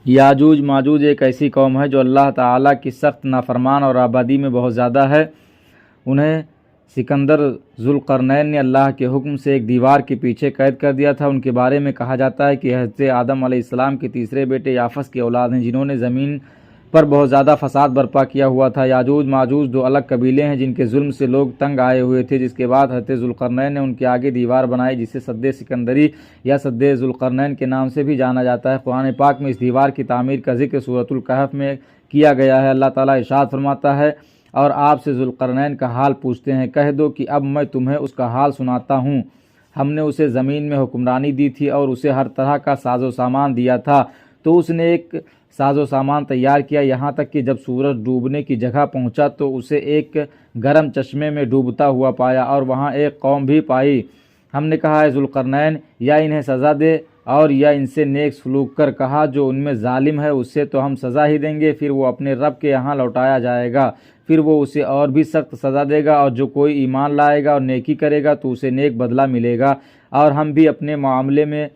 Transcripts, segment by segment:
یاجوج ماجوج ایک ایسی قوم ہے جو اللہ تعالیٰ کی سخت نافرمان اور آبادی میں بہت زیادہ ہے۔ انہیں سکندر ذوالقرنین نے اللہ کے حکم سے ایک دیوار کے پیچھے قید کر دیا تھا۔ ان کے بارے میں کہا جاتا ہے کہ حضرت آدم علیہ السلام کے تیسرے بیٹے یافس کی اولاد ہیں، جنہوں نے زمین پر بہت زیادہ فساد برپا کیا ہوا تھا۔ یاجوج ماجوج دو الگ قبیلے ہیں جن کے ظلم سے لوگ تنگ آئے ہوئے تھے، جس کے بعد حضرت ذوالقرنین نے ان کے آگے دیوار بنائی جسے سد سکندری یا سد ذوالقرنین کے نام سے بھی جانا جاتا ہے۔ قرآن پاک میں اس دیوار کی تعمیر کا ذکر سورۃ الکہف میں کیا گیا ہے۔ اللہ تعالیٰ ارشاد فرماتا ہے، اور آپ سے ذوالقرنین کا حال پوچھتے ہیں، کہہ دو کہ اب میں تمہیں اس کا حال سناتا ہوں۔ ہم نے اسے زمین میں حکمرانی دی تھی اور اسے ہر طرح کا ساز و سامان دیا تھا، تو اس نے ایک ساز و سامان تیار کیا، یہاں تک کہ جب سورج ڈوبنے کی جگہ پہنچا تو اسے ایک گرم چشمے میں ڈوبتا ہوا پایا اور وہاں ایک قوم بھی پائی۔ ہم نے کہا، ہے ذوالقرنین، یا انہیں سزا دے اور یا ان سے نیک سلوک کر۔ کہا، جو ان میں ظالم ہے اسے تو ہم سزا ہی دیں گے، پھر وہ اپنے رب کے یہاں لوٹایا جائے گا، پھر وہ اسے اور بھی سخت سزا دے گا، اور جو کوئی ایمان لائے گا اور نیکی کرے گا تو اسے نیک بدلہ ملے گا، اور ہم بھی اپنے معاملے میں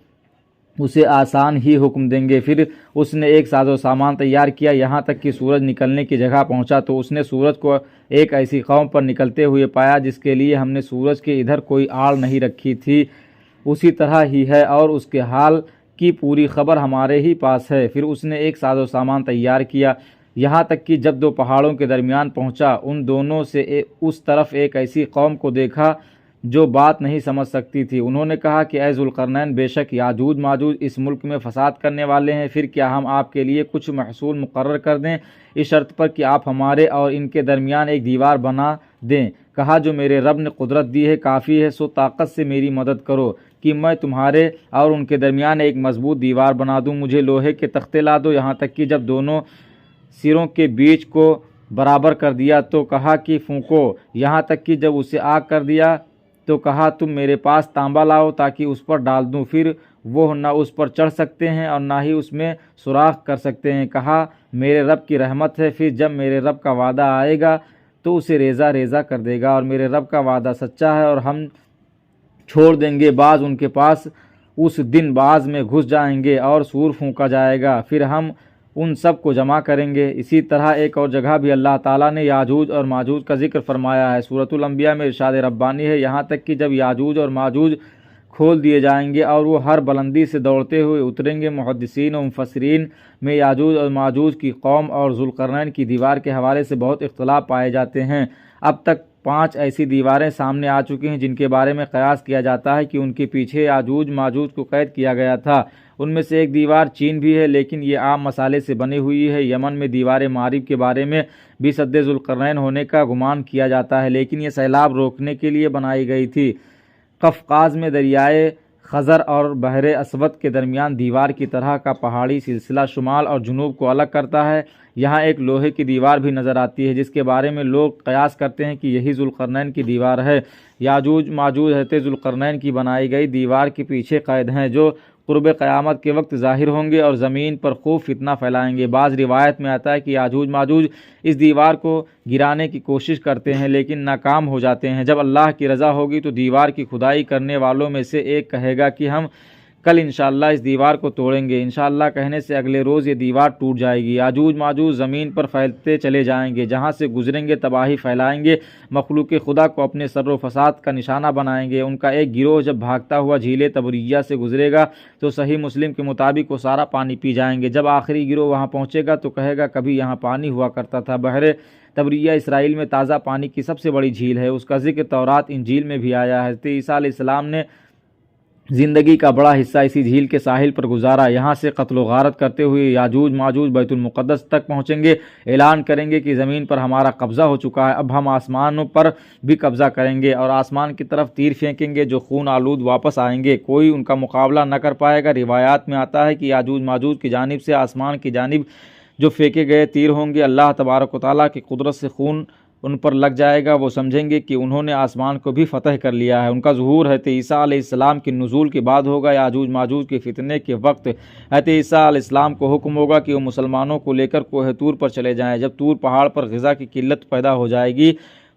اسے آسان ہی حکم دیں گے۔ پھر اس نے ایک ساز و سامان تیار کیا، یہاں تک کہ سورج نکلنے کی جگہ پہنچا تو اس نے سورج کو ایک ایسی قوم پر نکلتے ہوئے پایا جس کے لیے ہم نے سورج کے ادھر کوئی آڑ نہیں رکھی تھی، اسی طرح ہی ہے اور اس کے حال کی پوری خبر ہمارے ہی پاس ہے۔ پھر اس نے ایک ساز و سامان تیار کیا، یہاں تک کہ جب دو پہاڑوں کے درمیان پہنچا، ان دونوں سے اس طرف ایک ایسی قوم کو دیکھا جو بات نہیں سمجھ سکتی تھی۔ انہوں نے کہا کہ اے ذوالقرنین، بے شک یاجوج ماجوج اس ملک میں فساد کرنے والے ہیں، پھر کیا ہم آپ کے لیے کچھ محصول مقرر کر دیں اس شرط پر کہ آپ ہمارے اور ان کے درمیان ایک دیوار بنا دیں؟ کہا، جو میرے رب نے قدرت دی ہے کافی ہے، سو طاقت سے میری مدد کرو کہ میں تمہارے اور ان کے درمیان ایک مضبوط دیوار بنا دوں۔ مجھے لوہے کے تختے لا دو، یہاں تک کہ جب دونوں سروں کے بیچ کو برابر کر دیا تو کہا کہ پھونکو، یہاں تک کہ جب اسے آگ کر دیا تو کہا، تم میرے پاس تانبا لاؤ تاکہ اس پر ڈال دوں۔ پھر وہ نہ اس پر چڑھ سکتے ہیں اور نہ ہی اس میں سوراخ کر سکتے ہیں۔ کہا، میرے رب کی رحمت ہے، پھر جب میرے رب کا وعدہ آئے گا تو اسے ریزہ ریزہ کر دے گا، اور میرے رب کا وعدہ سچا ہے اور ہم چھوڑ دیں گے بعض ان کے پاس، اس دن بعض میں گھس جائیں گے اور سور پھونکا جائے گا، پھر ہم ان سب کو جمع کریں گے۔ اسی طرح ایک اور جگہ بھی اللہ تعالیٰ نے یاجوج اور ماجوج کا ذکر فرمایا ہے۔ سورۃ الانبیاء میں ارشاد ربانی ہے، یہاں تک کہ جب یاجوج اور ماجوج کھول دیے جائیں گے اور وہ ہر بلندی سے دوڑتے ہوئے اتریں گے۔ محدثین و مفسرین میں یاجوج اور ماجوج کی قوم اور ذوالقرنین کی دیوار کے حوالے سے بہت اختلاف پائے جاتے ہیں۔ اب تک 5 ایسی دیواریں سامنے آ چکی ہیں جن کے بارے میں قیاس کیا جاتا ہے کہ ان کے پیچھے یاجوج ماجوج کو قید کیا گیا تھا۔ ان میں سے ایک دیوار چین بھی ہے، لیکن یہ عام مسالے سے بنی ہوئی ہے۔ یمن میں دیوار معارب کے بارے میں بھی سد ذوالقرنین ہونے کا گمان کیا جاتا ہے، لیکن یہ سیلاب روکنے کے لیے بنائی گئی تھی۔ قفقاز میں دریائے خزر اور بحر اسود کے درمیان دیوار کی طرح کا پہاڑی سلسلہ شمال اور جنوب کو الگ کرتا ہے۔ یہاں ایک لوہے کی دیوار بھی نظر آتی ہے جس کے بارے میں لوگ قیاس کرتے ہیں کہ یہی ذوالقرنین کی دیوار ہے۔ یاجوج ماجوج حضرت ذوالقرنین کی بنائی گئی دیوار کے پیچھے قید ہیں، جو قرب قیامت کے وقت ظاہر ہوں گے اور زمین پر خوب فتنہ پھیلائیں گے۔ بعض روایت میں آتا ہے کہ یاجوج ماجوج اس دیوار کو گرانے کی کوشش کرتے ہیں لیکن ناکام ہو جاتے ہیں۔ جب اللہ کی رضا ہوگی تو دیوار کی کھدائی کرنے والوں میں سے ایک کہے گا کہ ہم کل انشاءاللہ اس دیوار کو توڑیں گے۔ انشاءاللہ کہنے سے اگلے روز یہ دیوار ٹوٹ جائے گی۔ یاجوج ماجوج زمین پر پھیلتے چلے جائیں گے، جہاں سے گزریں گے تباہی پھیلائیں گے، مخلوق خدا کو اپنے سر و فساد کا نشانہ بنائیں گے۔ ان کا ایک گروہ جب بھاگتا ہوا جھیل تبریہ سے گزرے گا تو صحیح مسلم کے مطابق وہ سارا پانی پی جائیں گے۔ جب آخری گروہ وہاں پہنچے گا تو کہے گا، کبھی یہاں پانی ہوا کرتا تھا۔ بحر تبریہ اسرائیل میں تازہ پانی کی سب سے بڑی جھیل ہے، اس کا ذکر تورات انجیل میں بھی آیا ہے۔ حضرت عیسیٰ علیہ السلام نے زندگی کا بڑا حصہ اسی جھیل کے ساحل پر گزارا۔ یہاں سے قتل و غارت کرتے ہوئے یاجوج ماجوج بیت المقدس تک پہنچیں گے، اعلان کریں گے کہ زمین پر ہمارا قبضہ ہو چکا ہے، اب ہم آسمانوں پر بھی قبضہ کریں گے اور آسمان کی طرف تیر پھینکیں گے جو خون آلود واپس آئیں گے، کوئی ان کا مقابلہ نہ کر پائے گا۔ روایات میں آتا ہے کہ یاجوج ماجوج کی جانب سے آسمان کی جانب جو پھینکے گئے تیر ہوں گے، اللہ تبارک و تعالیٰ کی قدرت سے خون ان پر لگ جائے گا، وہ سمجھیں گے کہ انہوں نے آسمان کو بھی فتح کر لیا ہے۔ ان کا ظہور حضرت عیسیٰ علیہ السلام کے نزول کے بعد ہوگا۔ یاجوج ماجوج کے فتنے کے وقت حضرت عیسیٰ علیہ السلام کو حکم ہوگا کہ وہ مسلمانوں کو لے کر کوہ طور پر چلے جائیں۔ جب طور پہاڑ پر غذا کی قلت پیدا ہو جائے گی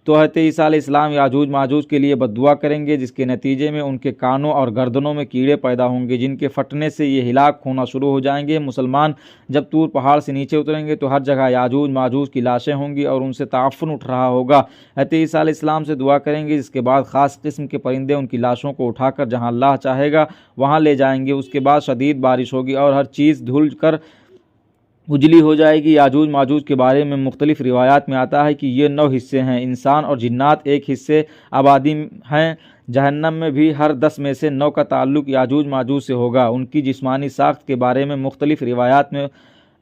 تو حضرت عیسیٰ علیہ السلام یاجوج ماجوج کے لیے بددعا کریں گے، جس کے نتیجے میں ان کے کانوں اور گردنوں میں کیڑے پیدا ہوں گے، جن کے پھٹنے سے یہ ہلاک ہونا شروع ہو جائیں گے۔ مسلمان جب طور پہاڑ سے نیچے اتریں گے تو ہر جگہ یاجوج ماجوج کی لاشیں ہوں گی اور ان سے تعفن اٹھ رہا ہوگا۔ حضرت عیسیٰ علیہ السلام سے دعا کریں گے، جس کے بعد خاص قسم کے پرندے ان کی لاشوں کو اٹھا کر جہاں اللہ چاہے گا وہاں لے جائیں گے۔ اس کے بعد شدید بارش ہوگی اور ہر چیز دھل کر اجلی ہو جائے گی۔ یاجوج ماجوج کے بارے میں مختلف روایات میں آتا ہے کہ یہ 9 حصے ہیں، انسان اور جنات ایک حصے آبادی ہیں۔ جہنم میں بھی ہر 10 میں سے 9 کا تعلق یاجوج ماجوج سے ہوگا۔ ان کی جسمانی ساخت کے بارے میں مختلف روایات میں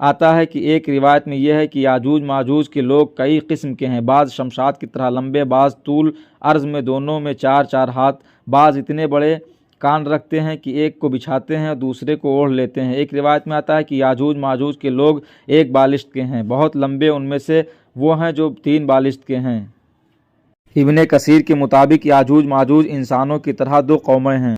آتا ہے کہ ایک روایت میں یہ ہے کہ یاجوج ماجوج کے لوگ کئی قسم کے ہیں، بعض شمشاد کی طرح لمبے، بعض طول عرض میں دونوں میں 4 ہاتھ، بعض اتنے بڑے کان رکھتے ہیں کہ ایک کو بچھاتے ہیں اور دوسرے کو اوڑھ لیتے ہیں۔ ایک روایت میں آتا ہے کہ یاجوج ماجوج کے لوگ 1 بالشت کے ہیں، بہت لمبے ان میں سے وہ ہیں جو 3 بالشت کے ہیں۔ ابن کثیر کے مطابق یاجوج ماجوج انسانوں کی طرح 2 قومیں ہیں۔